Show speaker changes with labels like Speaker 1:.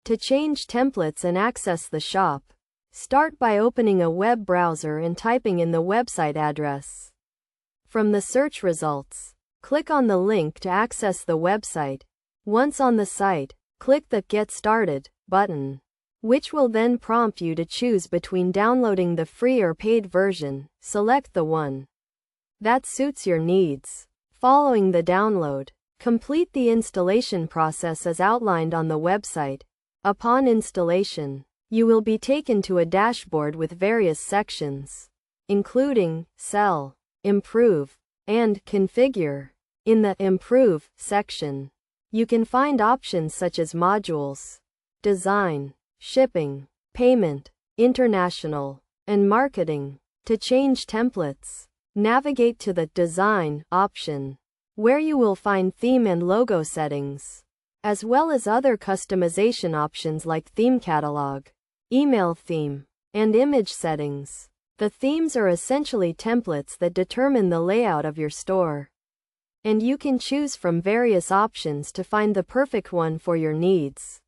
Speaker 1: To change templates and access the shop, start by opening a web browser and typing in the website address. From the search results, click on the link to access the website. Once on the site, click the Get Started button, which will then prompt you to choose between downloading the free or paid version. Select the one that suits your needs. Following the download, complete the installation process as outlined on the website. Upon installation, you will be taken to a dashboard with various sections, including Sell, Improve, and Configure. In the Improve section, you can find options such as modules, design, shipping, payment, international, and marketing. To change templates, navigate to the Design option, where you will find theme and logo settings, as well as other customization options like theme catalog, email theme, and image settings. The themes are essentially templates that determine the layout of your store, and you can choose from various options to find the perfect one for your needs.